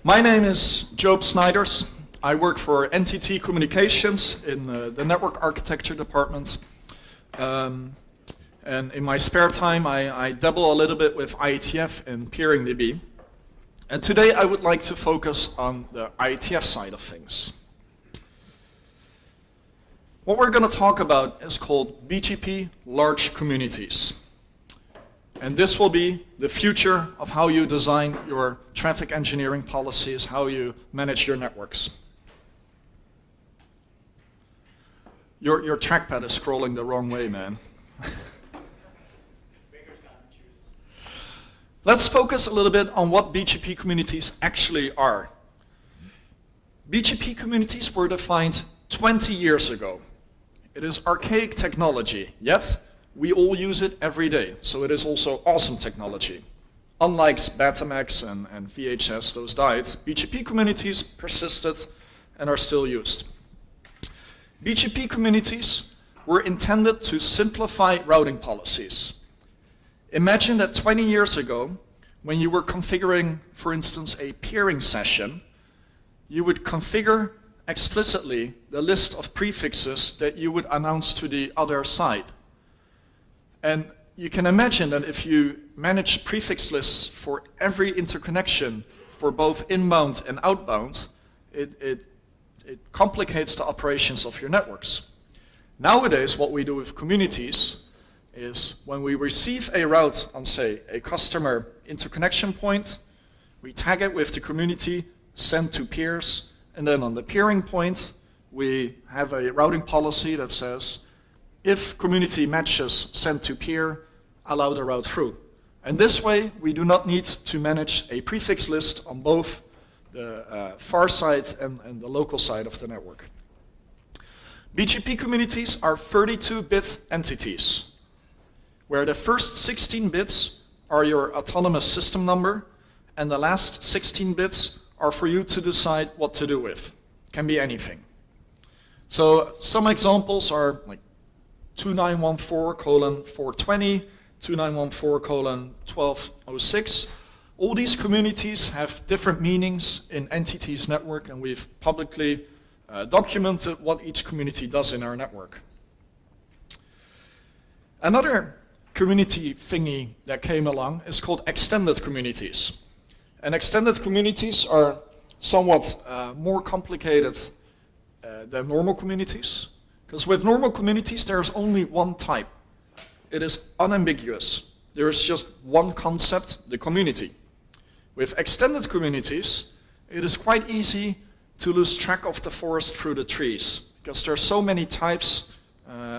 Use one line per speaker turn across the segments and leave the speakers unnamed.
My name is Joop Snijders. I work for NTT Communications in the network architecture department. And in my spare time, I dabble a little bit with IETF and peering DB. And today I would like to focus on the IETF side of things. What we're going to talk about is called Bgp Large Communities. And this will be the future of how you design your traffic engineering policies, how you manage your networks. Your trackpad is scrolling the wrong way, man. Let's focus a little bit on what BGP communities actually are. BGP communities were defined 20 years ago. It is archaic technology, yet we all use it every day, so it is also awesome technology. Unlike Betamax and VHS, those died, BGP communities persisted and are still used. BGP communities were intended to simplify routing policies. Imagine that 20 years ago, when you were configuring, for instance, a peering session, you would configure explicitly the list of prefixes that you would announce to the other side. And you can imagine that if you manage prefix lists for every interconnection for both inbound and outbound, it complicates the operations of your networks. Nowadays, what we do with communities is when we receive a route on, say, a customer interconnection point, we tag it with the community, send to peers, and then on the peering point, we have a routing policy that says, if community matches send to peer, allow the route through. And this way, we do not need to manage a prefix list on both the far side and the local side of the network. BGP communities are 32-bit entities, where the first 16 bits are your autonomous system number, and the last 16 bits are for you to decide what to do with. Can be anything. So some examples are like 2914:420, 2914:1206. All these communities have different meanings in NTT's network, and we've publicly documented what each community does in our network. Another community thingy that came along is called extended communities. And extended communities are somewhat more complicated than normal communities. Because with normal communities, there's only one type. It is unambiguous. There is just one concept, the community. With extended communities, it is quite easy to lose track of the forest through the trees, because there are so many types,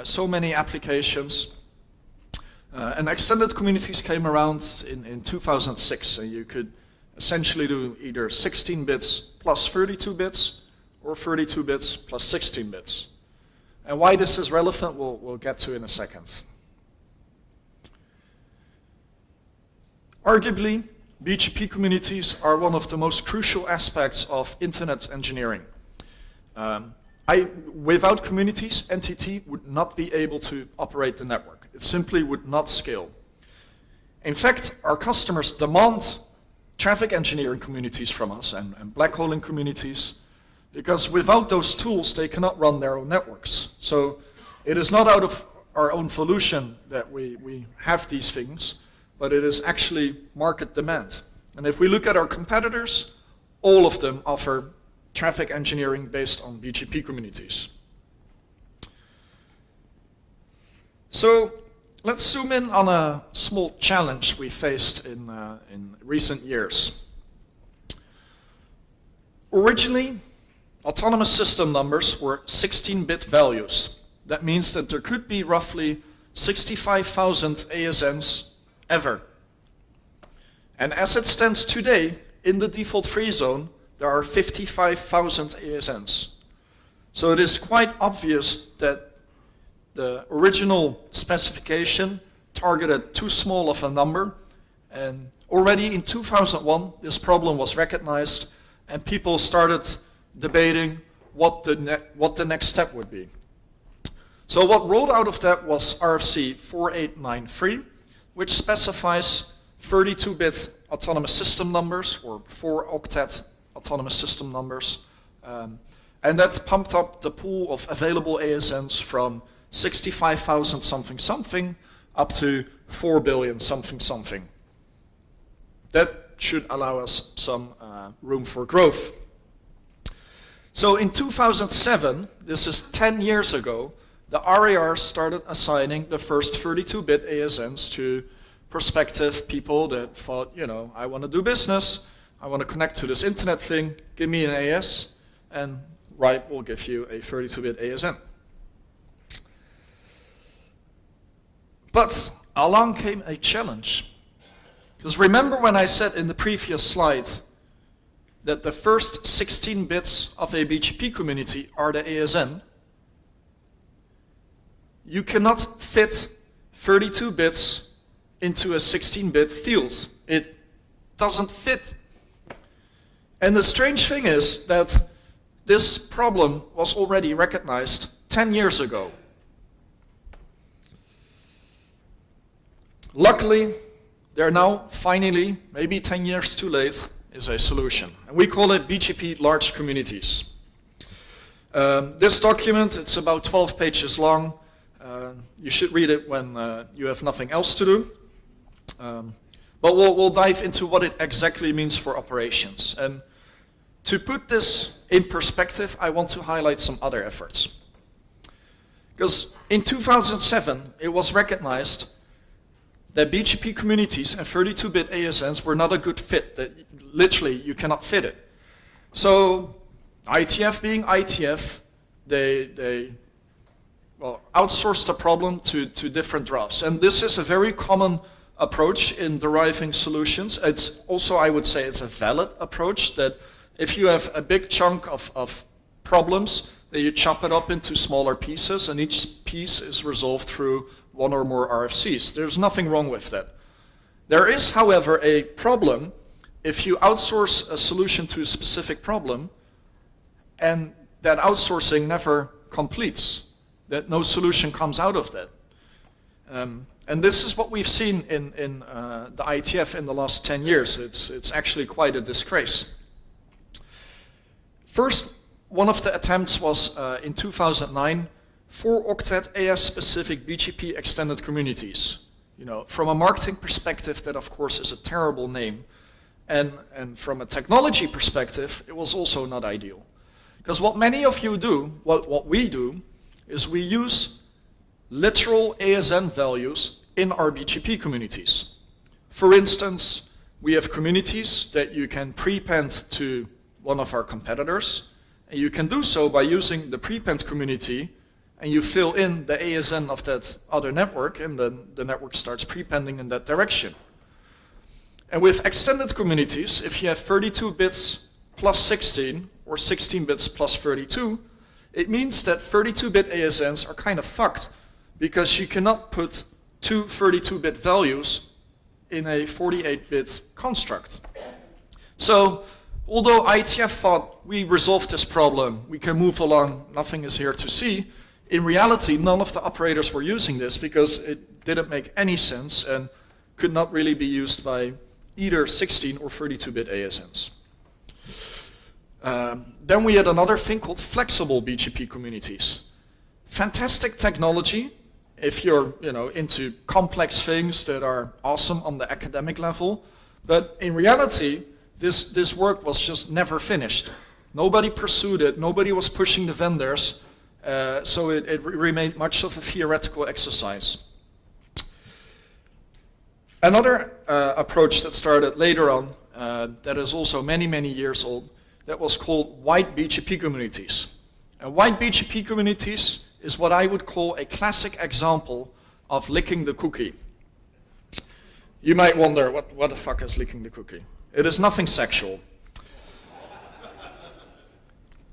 so many applications. And extended communities came around in 2006, and you could essentially do either 16 bits plus 32 bits, or 32 bits plus 16 bits. And why this is relevant, we'll get to in a second. Arguably, BGP communities are one of the most crucial aspects of internet engineering. Without communities, NTT would not be able to operate the network. It simply would not scale. In fact, our customers demand traffic engineering communities from us and black holing communities, because without those tools, they cannot run their own networks. So it is not out of our own volition that we have these things, but it is actually market demand. And if we look at our competitors, all of them offer traffic engineering based on BGP communities. So let's zoom in on a small challenge we faced in recent years. Originally, autonomous system numbers were 16-bit values. That means that there could be roughly 65,000 ASNs ever. And as it stands today, in the default free zone, there are 55,000 ASNs. So it is quite obvious that the original specification targeted too small of a number, and already in 2001, this problem was recognized, and people started debating what the next step would be. So what rolled out of that was RFC 4893, which specifies 32-bit autonomous system numbers, or 4-octet autonomous system numbers. And that pumped up the pool of available ASNs from 65,000 something something up to 4 billion something something. That should allow us some room for growth. So in 2007, this is 10 years ago, the RAR started assigning the first 32-bit ASNs to prospective people that thought, you know, I want to do business, I want to connect to this internet thing, give me an AS, and RIPE will give you a 32-bit ASN. But along came a challenge. Because remember when I said in the previous slide that the first 16 bits of a BGP community are the ASN? You cannot fit 32 bits into a 16-bit field. It doesn't fit. And the strange thing is that this problem was already recognized 10 years ago. Luckily, there now finally, maybe 10 years too late, is a solution. And we call it Bgp Large Communities. This document, it's about 12 pages long. You should read it when you have nothing else to do. But we'll dive into what it exactly means for operations. And to put this in perspective, I want to highlight some other efforts. Because in 2007, it was recognized that BGP communities and 32-bit ASNs were not a good fit, that literally you cannot fit it. So ITF being ITF, they outsourced the problem to different drafts. And this is a very common approach in deriving solutions. It's also, I would say, it's a valid approach that if you have a big chunk of problems, then you chop it up into smaller pieces, and each piece is resolved through one or more RFCs. There's nothing wrong with that. There is, however, a problem if you outsource a solution to a specific problem and that outsourcing never completes, that no solution comes out of that. And this is what we've seen in the ITF in the last 10 years. It's actually quite a disgrace. First, one of the attempts was in 2009, 4-octet AS-specific BGP extended communities. You know, from a marketing perspective, that of course is a terrible name. And from a technology perspective, it was also not ideal. Because what many of you do, what we do, is we use literal ASN values in our BGP communities. For instance, we have communities that you can prepend to one of our competitors, and you can do so by using the prepend community, and you fill in the ASN of that other network, and then the network starts prepending in that direction. And with extended communities, if you have 32 bits plus 16, or 16 bits plus 32, it means that 32-bit ASNs are kind of fucked, because you cannot put two 32-bit values in a 48-bit construct. So, although ITF thought we resolved this problem, we can move along, nothing is here to see, in reality, none of the operators were using this because it didn't make any sense and could not really be used by either 16 or 32-bit ASNs. Then we had another thing called flexible BGP communities. Fantastic technology if you're into complex things that are awesome on the academic level, but in reality, this work was just never finished. Nobody pursued it, nobody was pushing the vendors, so it remained much of a theoretical exercise. Another approach that started later on, that is also many, many years old, that was called wide BGP communities. And wide BGP communities is what I would call a classic example of licking the cookie. You might wonder, what the fuck is licking the cookie? It is nothing sexual.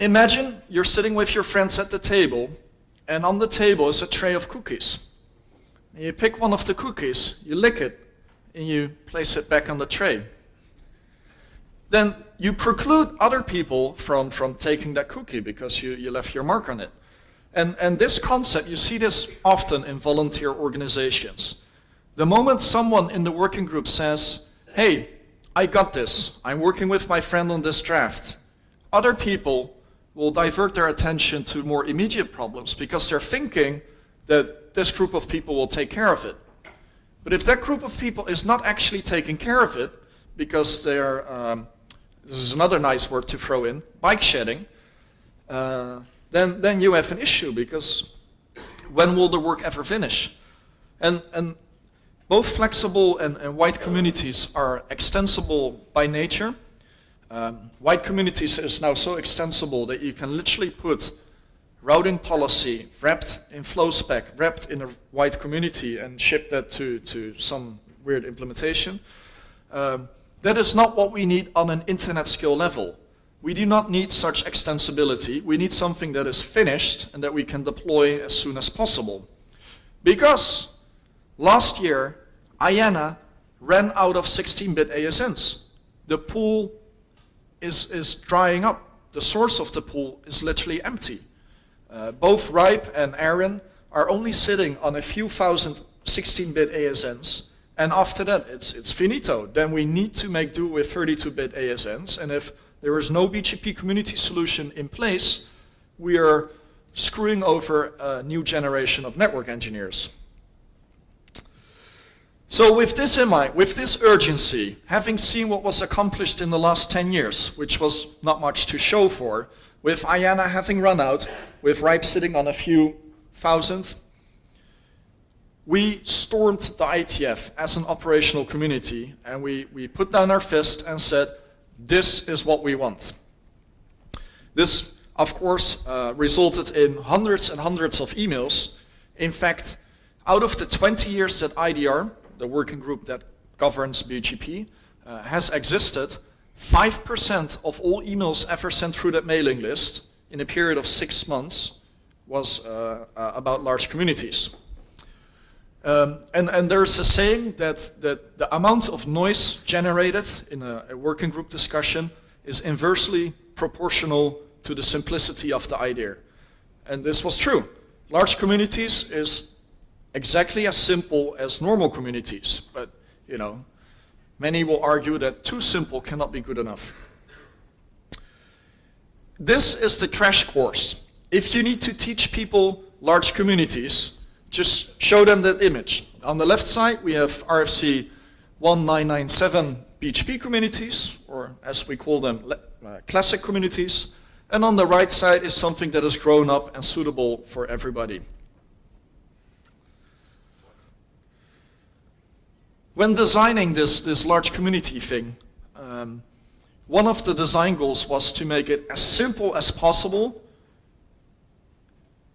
Imagine you're sitting with your friends at the table, and on the table is a tray of cookies. And you pick one of the cookies, you lick it, and you place it back on the tray. Then you preclude other people from taking that cookie because you left your mark on it. And this concept, you see this often in volunteer organizations. The moment someone in the working group says, hey, I got this. I'm working with my friend on this draft. Other people will divert their attention to more immediate problems because they're thinking that this group of people will take care of it. But if that group of people is not actually taking care of it, because they're, this is another nice word to throw in, bike shedding, then you have an issue, because when will the work ever finish? And both flexible and wide communities are extensible by nature. Wide communities is now so extensible that you can literally put routing policy wrapped in flow spec, wrapped in a wide community, and ship that to some weird implementation. That is not what we need on an internet scale level. We do not need such extensibility. We need something that is finished and that we can deploy as soon as possible. Because last year, IANA ran out of 16-bit ASNs. The pool is drying up. The source of the pool is literally empty. Both RIPE and Aaron are only sitting on a few thousand 16-bit ASNs, and after that it's finito. Then we need to make do with 32-bit ASNs, and if there is no BGP community solution in place, we are screwing over a new generation of network engineers. So with this in mind, with this urgency, having seen what was accomplished in the last 10 years, which was not much to show for, with IANA having run out, with RIPE sitting on a few thousand, we stormed the IETF as an operational community, and we put down our fist and said, this is what we want. This, of course, resulted in hundreds and hundreds of emails. In fact, out of the 20 years that IDR, the working group that governs BGP, has existed, 5% of all emails ever sent through that mailing list in a period of 6 months was about large communities. And there's a saying that the amount of noise generated in a working group discussion is inversely proportional to the simplicity of the idea. And this was true. Large communities is exactly as simple as normal communities, but you know, many will argue that too simple cannot be good enough. This is the crash course. If you need to teach people large communities, just show them that image. On the left side, we have RFC 1997 BGP communities, or as we call them, classic communities. And on the right side is something that is grown up and suitable for everybody. When designing this large community thing, one of the design goals was to make it as simple as possible,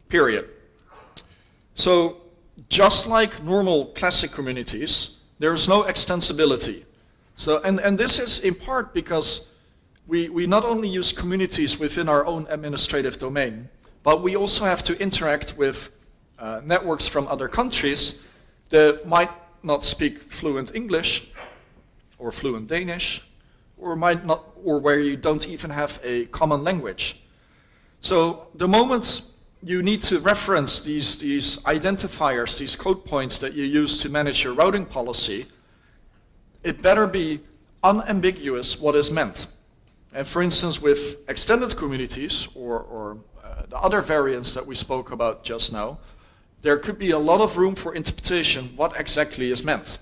period. So just like normal classic communities, there is no extensibility. So, and this is in part because we not only use communities within our own administrative domain, but we also have to interact with networks from other countries that might not speak fluent English or fluent Danish, or might not, or where you don't even have a common language. So the moment you need to reference these identifiers, these code points that you use to manage your routing policy, it better be unambiguous what is meant. And for instance, with extended communities or the other variants that we spoke about just now, there could be a lot of room for interpretation what exactly is meant.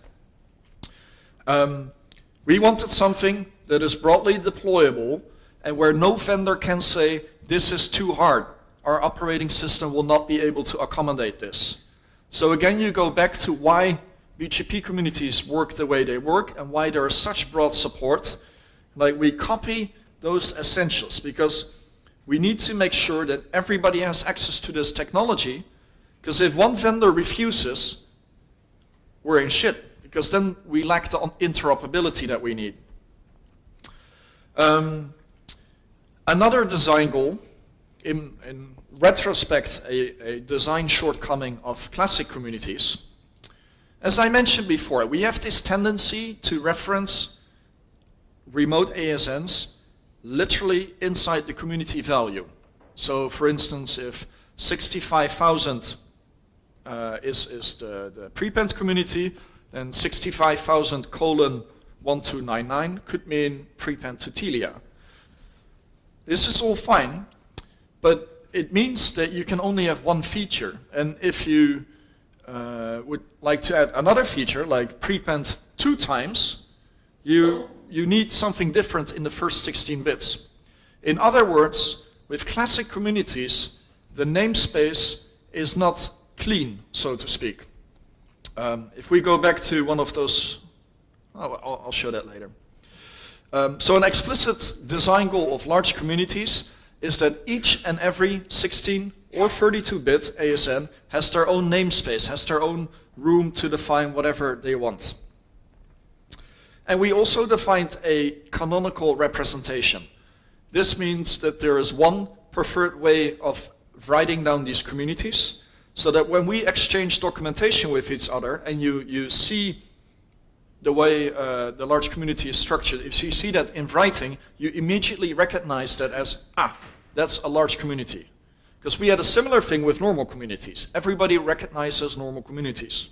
We wanted something that is broadly deployable and where no vendor can say, this is too hard. Our operating system will not be able to accommodate this. So again, you go back to why BGP communities work the way they work and why there is such broad support. Like, we copy those essentials because we need to make sure that everybody has access to this technology, because if one vendor refuses, we're in shit, because then we lack the interoperability that we need. Another design goal, in retrospect, a design shortcoming of classic communities. As I mentioned before, we have this tendency to reference remote ASNs literally inside the community value. So for instance, if 65,000 is the prepend community, then 65,000 : 1299 could mean prepend to Telia. This is all fine, but it means that you can only have one feature. And if you would like to add another feature, like prepend 2 times, you need something different in the first 16 bits. In other words, with classic communities, the namespace is not clean, so to speak. If we go back to one of those, I'll show that later. So an explicit design goal of large communities is that each and every 16 or 32-bit ASN has their own namespace, has their own room to define whatever they want. And we also defined a canonical representation. This means that there is one preferred way of writing down these communities, so that when we exchange documentation with each other and you see the way the large community is structured, if you see that in writing, you immediately recognize that as, that's a large community. Because we had a similar thing with normal communities. Everybody recognizes normal communities.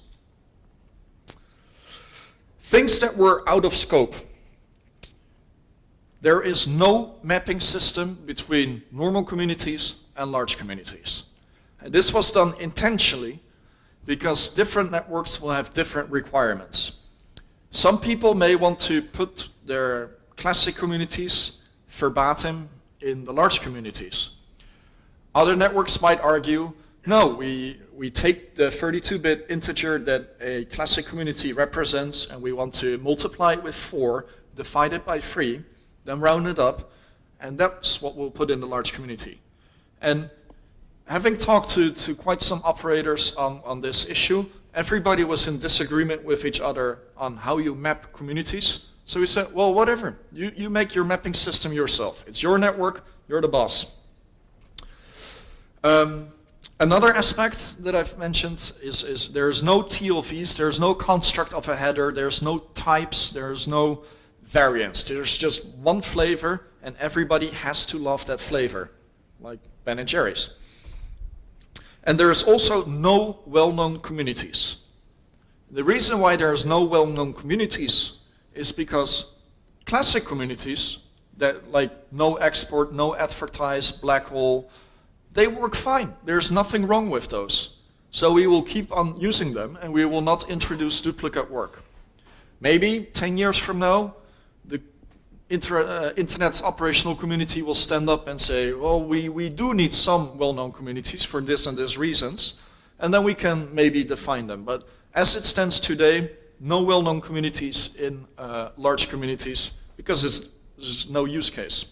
Things that were out of scope. There is no mapping system between normal communities and large communities. And this was done intentionally because different networks will have different requirements. Some people may want to put their classic communities verbatim in the large communities. Other networks might argue, no, we take the 32-bit integer that a classic community represents and we want to multiply it with 4, divide it by 3, then round it up, and that's what we'll put in the large community. And having talked to quite some operators on this issue, everybody was in disagreement with each other on how you map communities. So we said, well, whatever, you make your mapping system yourself. It's your network, you're the boss. Another aspect that I've mentioned is there's no TLVs, there's no construct of a header, there's no types, there's no variants. There's just one flavor and everybody has to love that flavor, like Ben and Jerry's. And there's also no well-known communities. The reason why there's no well-known communities is because classic communities that like no export, no advertise, black hole, they work fine. There's nothing wrong with those. So we will keep on using them and we will not introduce duplicate work. Maybe 10 years from now, the Internet's operational community will stand up and say, well, we do need some well-known communities for this and this reasons, and then we can maybe define them. But as it stands today, no well-known communities in large communities because there's no use case.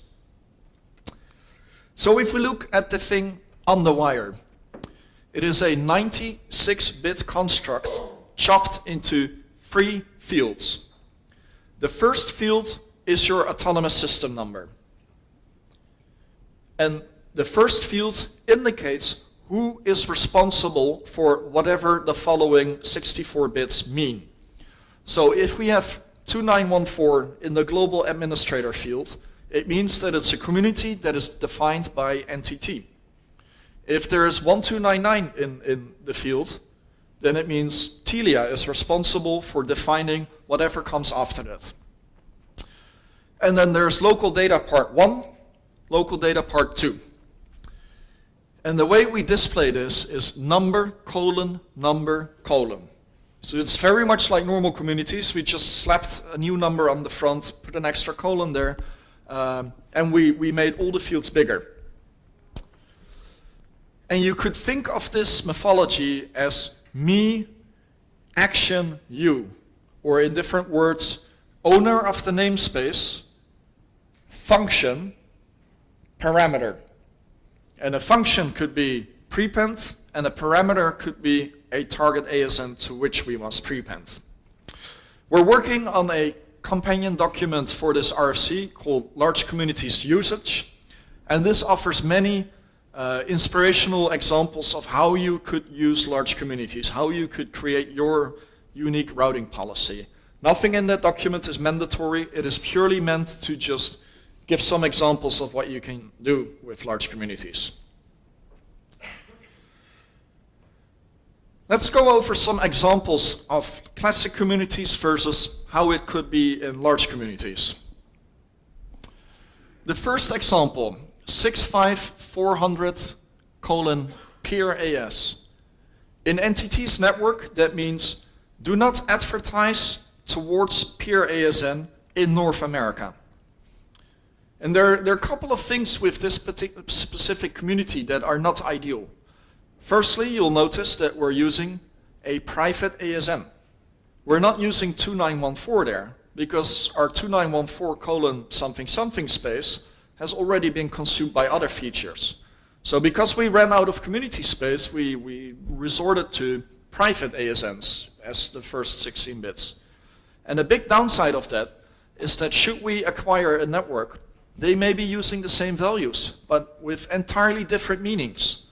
So if we look at the thing on the wire, it is a 96-bit construct chopped into 3 fields. The first field is your autonomous system number. And the first field indicates who is responsible for whatever the following 64 bits mean. So if we have 2914 in the global administrator field, it means that it's a community that is defined by NTT. If there is 1299 in the field, then it means Telia is responsible for defining whatever comes after that. And then there's local data part 1, local data part 2. And the way we display this is number, colon, number, colon. So it's very much like normal communities. We just slapped a new number on the front, put an extra colon there, and we made all the fields bigger. And you could think of this mythology as me, action, you. Or in different words, owner of the namespace, function, parameter. And a function could be prepend, and a parameter could be a target ASN to which we must prepend. We're working on a companion document for this RFC called Large Communities Usage, and this offers many inspirational examples of how you could use large communities, how you could create your unique routing policy. Nothing in that document is mandatory. It is purely meant to just give some examples of what you can do with large communities. Let's go over some examples of classic communities versus how it could be in large communities. The first example, 65400:peer AS. In NTT's network, that means do not advertise towards peer ASN in North America. And there are a couple of things with this specific community that are not ideal. Firstly, you'll notice that we're using a private ASN. We're not using 2914 there, because our 2914:something space has already been consumed by other features. So because we ran out of community space, we resorted to private ASNs as the first 16 bits. And a big downside of that is that should we acquire a network, they may be using the same values, but with entirely different meanings.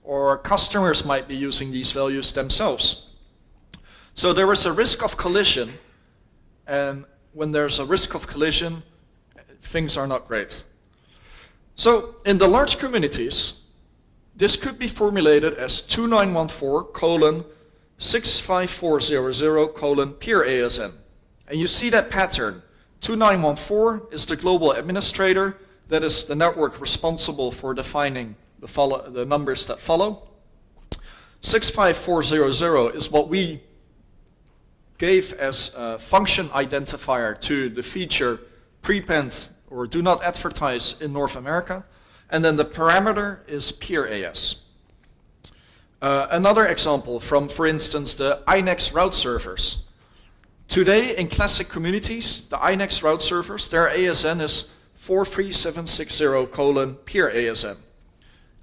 Or customers might be using these values themselves. So there is a risk of collision, and when there's a risk of collision, things are not great. So in the large communities, this could be formulated as 2914:65400:peer ASN. And you see that pattern. 2914 is the global administrator, that is the network responsible for defining the numbers that follow. 65400 is what we gave as a function identifier to the feature prepend or do not advertise in North America. And then the parameter is peer AS. Another example from, for instance, the INEX route servers. Today in classic communities, the INEX route servers, their ASN is 43760:peer ASN.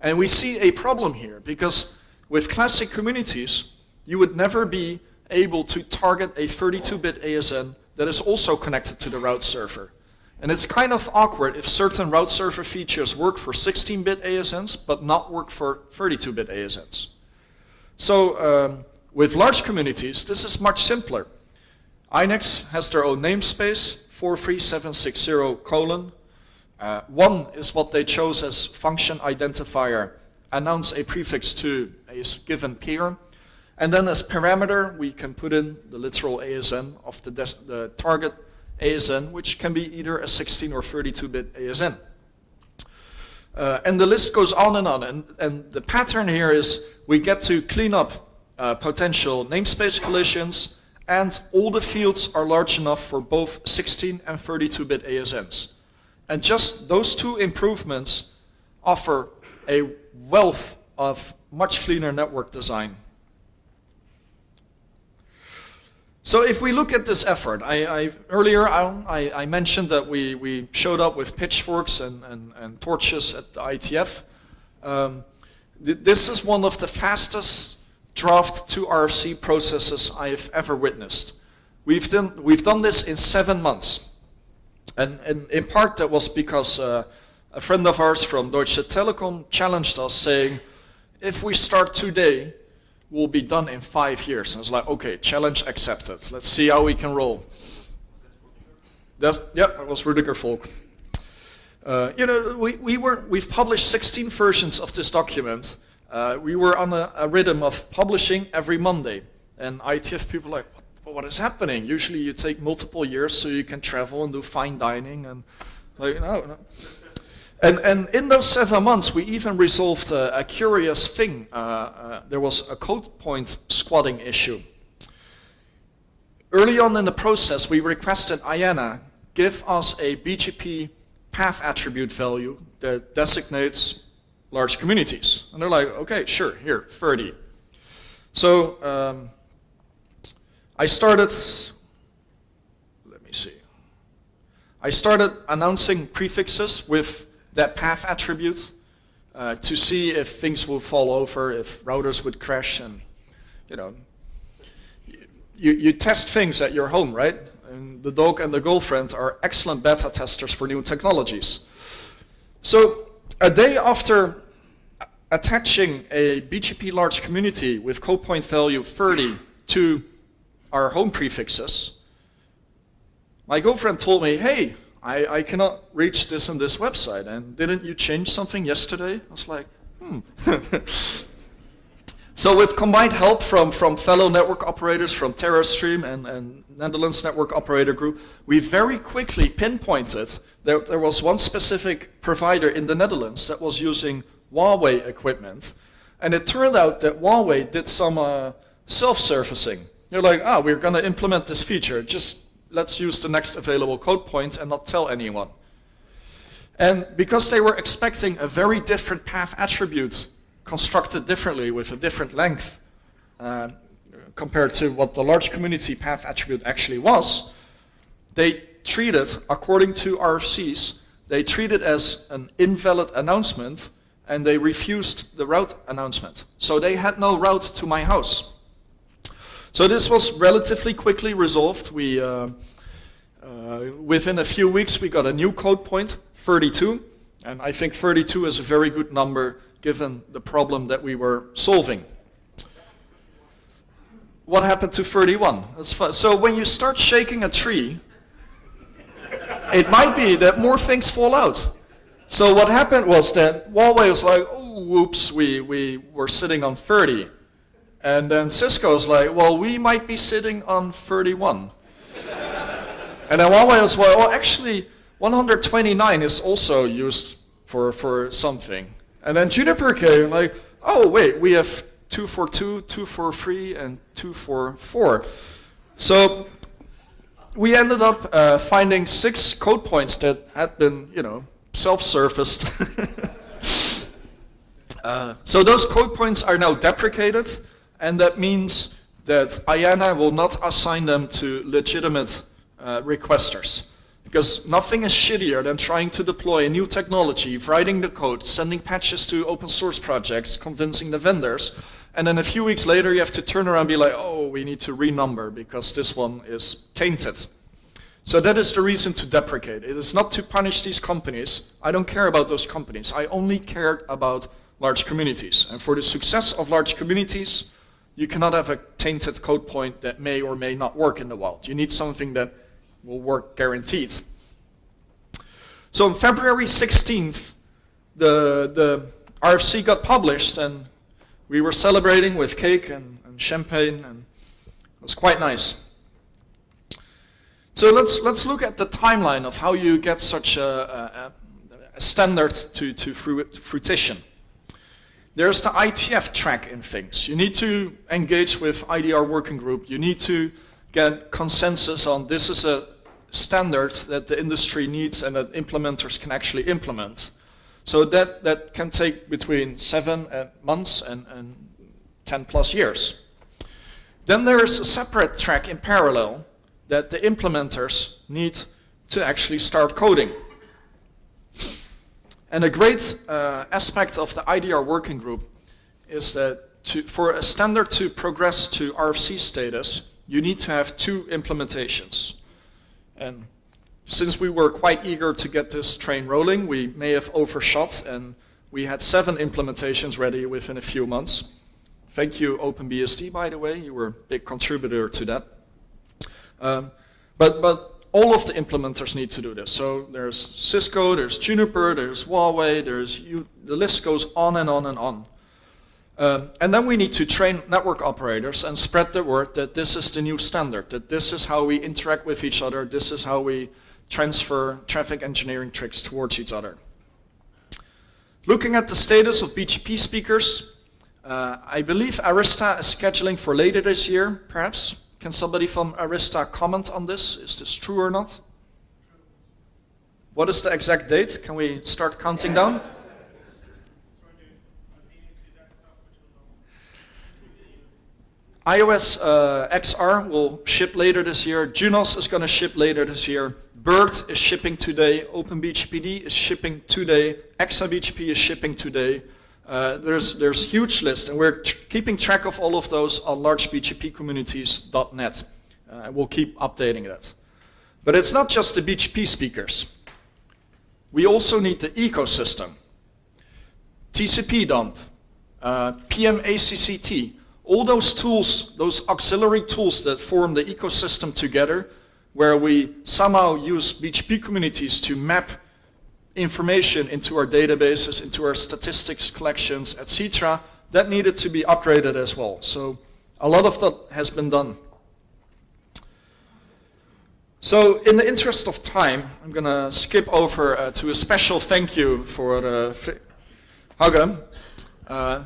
And we see a problem here because with classic communities, you would never be able to target a 32-bit ASN that is also connected to the route server. And it's kind of awkward if certain route server features work for 16-bit ASNs but not work for 32-bit ASNs. So with large communities, this is much simpler. INEX has their own namespace, 43760:. One is what they chose as function identifier, announce a prefix to a given peer. And then as parameter, we can put in the literal ASN of the target ASN, which can be either a 16 or 32-bit ASN. And the list goes on. And the pattern here is we get to clean up potential namespace collisions, and all the fields are large enough for both 16 and 32-bit ASNs. And just those two improvements offer a wealth of much cleaner network design. So if we look at this effort, earlier I mentioned that we showed up with pitchforks and torches at the ITF. This is one of the fastest draft to RFC processes I've ever witnessed. We've done this in 7 months. And in part that was because a friend of ours from Deutsche Telekom challenged us saying, if we start today, we'll be done in 5 years. And I was like, okay, challenge accepted. Let's see how we can roll. Yep, that was Rudiger Volk. We've published 16 versions of this document. We were on a rhythm of publishing every Monday. And ITF people are like, what is happening? Usually you take multiple years so you can travel and do fine dining. And like, no. And in those 7 months, we even resolved a curious thing. There was a code point squatting issue. Early on in the process, we requested IANA give us a BGP path attribute value that designates large communities. And they're like, okay, sure, here, 30. So I started announcing prefixes with that path attribute to see if things will fall over, if routers would crash, and you test things at your home, right? And the dog and the girlfriend are excellent beta testers for new technologies. So a day after attaching a BGP large community with code point value 30 to our home prefixes, my girlfriend told me, hey, I cannot reach this on this website, and didn't you change something yesterday? I was like, So with combined help from fellow network operators from TerraStream and Netherlands Network Operator Group, we very quickly pinpointed that there was one specific provider in the Netherlands that was using Huawei equipment. And it turned out that Huawei did some self-servicing. You're like, we're going to implement this feature. Just let's use the next available code point and not tell anyone. And because they were expecting a very different path attribute constructed differently with a different length compared to what the large community path attribute actually was, they treated, according to RFCs, they treated as an invalid announcement and they refused the route announcement. So they had no route to my house. So this was relatively quickly resolved. We, within a few weeks, we got a new code point, 32, and I think 32 is a very good number given the problem that we were solving. What happened to 31? That's fun. So when you start shaking a tree, it might be that more things fall out. So what happened was that Huawei was like, oh, whoops, we were sitting on 30. And then Cisco's like, well, we might be sitting on 31. And then Huawei was like, well, actually, 129 is also used for something. And then Juniper came like, oh, wait, we have 242, 243, and 244. So we ended up finding 6 code points that had been, self-surfaced. So those code points are now deprecated, and that means that IANA will not assign them to legitimate requesters. Because nothing is shittier than trying to deploy a new technology, writing the code, sending patches to open source projects, convincing the vendors, and then a few weeks later you have to turn around and be like, oh, we need to renumber because this one is tainted. So that is the reason to deprecate. It is not to punish these companies. I don't care about those companies. I only care about large communities. And for the success of large communities, you cannot have a tainted code point that may or may not work in the wild. You need something that will work guaranteed. So on February 16th, the RFC got published, and we were celebrating with cake and champagne, and it was quite nice. So let's look at the timeline of how you get such a standard to fruition. There's the ITF track in things. You need to engage with IDR working group. You need to get consensus on this is a standard that the industry needs and that implementers can actually implement. So that can take between 7 months and 10 plus years. Then there is a separate track in parallel that the implementers need to actually start coding. And a great aspect of the IDR working group is that for a standard to progress to RFC status, you need to have 2 implementations. And since we were quite eager to get this train rolling, we may have overshot, and we had 7 implementations ready within a few months. Thank you, OpenBSD, by the way. You were a big contributor to that. But all of the implementers need to do this. So there's Cisco, there's Juniper, there's Huawei, the list goes on and on and on. And then we need to train network operators and spread the word that this is the new standard, that this is how we interact with each other, this is how we transfer traffic engineering tricks towards each other. Looking at the status of BGP speakers, I believe Arista is scheduling for later this year, perhaps. Can somebody from Arista comment on this? Is this true or not? What is the exact date? Can we start counting down? iOS XR will ship later this year. Junos is going to ship later this year. BERT is shipping today. OpenBGPD is shipping today. ExaBGP is shipping today. There's a huge list, and we're keeping track of all of those on largebgpcommunities.net. We'll keep updating that. But it's not just the BGP speakers. We also need the ecosystem. TCP dump, PMACCT, all those tools, those auxiliary tools that form the ecosystem together, where we somehow use BGP communities to map information into our databases, into our statistics collections, etc. that needed to be upgraded as well. So a lot of that has been done. So in the interest of time, I'm going to skip over to a special thank you for Hage.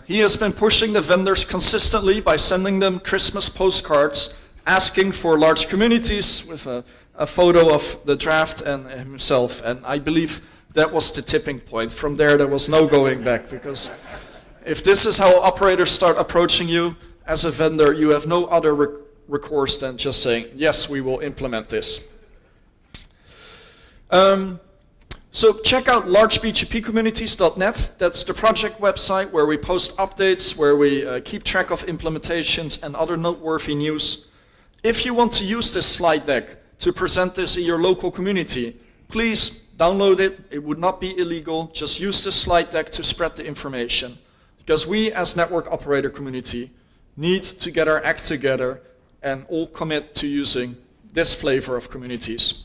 He has been pushing the vendors consistently by sending them Christmas postcards asking for large communities with a photo of the draft and himself. And I believe that was the tipping point. From there was no going back, because if this is how operators start approaching you as a vendor, you have no other recourse than just saying, yes, we will implement this. So check out largebgpcommunities.net. That's the project website where we post updates, where we keep track of implementations and other noteworthy news. If you want to use this slide deck to present this in your local community, please download it. It would not be illegal. Just use this slide deck to spread the information. Because we as network operator community need to get our act together and all commit to using this flavor of communities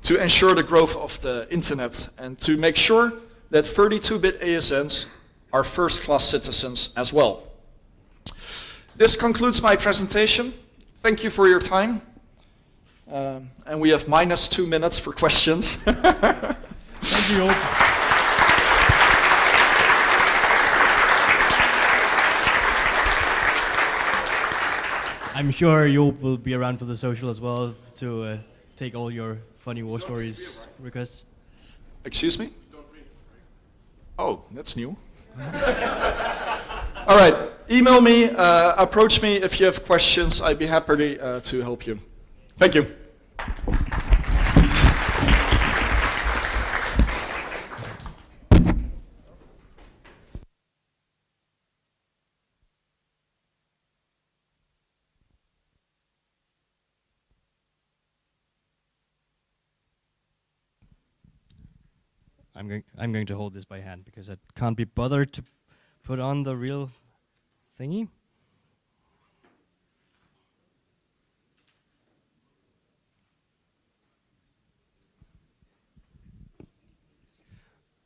to ensure the growth of the internet and to make sure that 32-bit ASNs are first-class citizens as well. This concludes my presentation. Thank you for your time. And we have -2 minutes for questions.
Thank you all. I'm sure Joop will be around for the social as well to take all your funny war stories requests.
Excuse me? Oh, that's new. All right, email me, approach me if you have questions. I'd be happy to help you. Thank you.
I'm going to hold this by hand because I can't be bothered to put on the real thingy.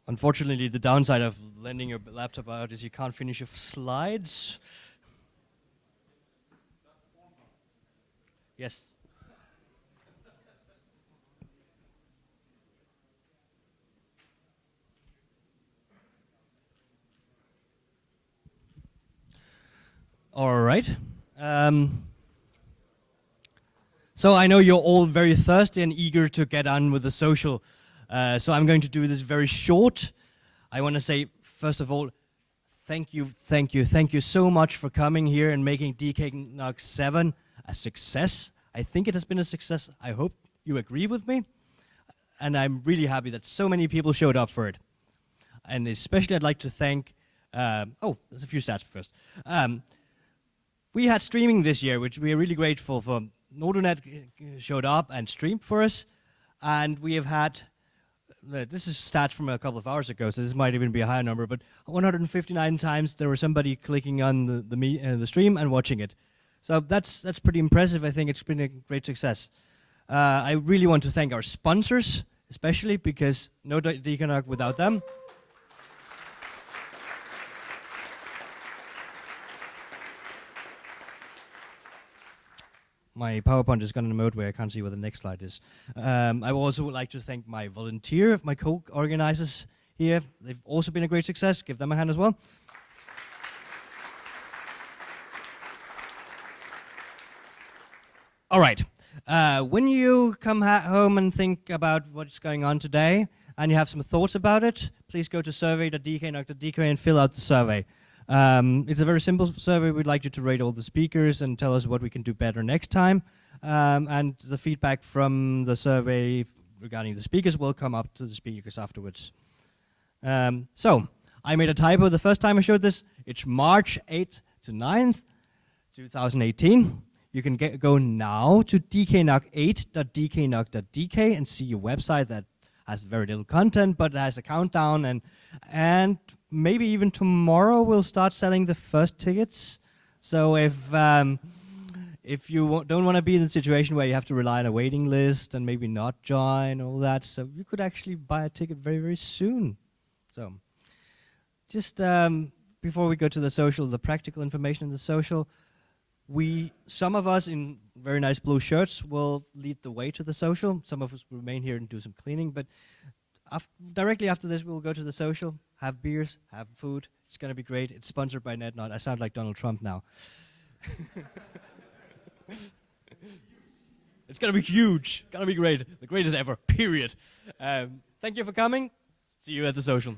Unfortunately, the downside of lending your laptop out is you can't finish your slides. Yes. All right. So I know you're all very thirsty and eager to get on with the social. So I'm going to do this very short. I want to say, first of all, thank you so much for coming here and making DKNOG7 a success. I think it has been a success. I hope you agree with me. And I'm really happy that so many people showed up for it. And especially I'd like to thank, there's a few stats first. We had streaming this year, which we are really grateful for. Nordonet showed up and streamed for us. And we have had, this is stats from a couple of hours ago, so this might even be a higher number, but 159 times there was somebody clicking on the stream and watching it. So that's pretty impressive. I think it's been a great success. I really want to thank our sponsors, especially because no DKNOG without them. My PowerPoint is gone in a mode where I can't see where the next slide is. I also would like to thank my volunteer, my co-organizers here. They've also been a great success. Give them a hand as well. All right. When you come home and think about what's going on today, and you have some thoughts about it, please go to survey.dknog.dk and fill out the survey. It's a very simple survey. We'd like you to rate all the speakers and tell us what we can do better next time. And the feedback from the survey regarding the speakers will come up to the speakers afterwards. So, I made a typo the first time I showed this. It's March 8th to 9th, 2018. You can go now to dknog8.dknog.dk and see a website that has very little content, but it has a countdown, and maybe even tomorrow we'll start selling the first tickets. So if you don't want to be in the situation where you have to rely on a waiting list and maybe not join, all that, so you could actually buy a ticket very, very soon. So just before we go to the social, the practical information in the social, some of us in very nice blue shirts will lead the way to the social. Some of us will remain here and do some cleaning, but directly after this, we'll go to the social, have beers, have food. It's going to be great. It's sponsored by NetNod. I sound like Donald Trump now. It's going to be huge. Going to be great. The greatest ever, period. Thank you for coming. See you at the social.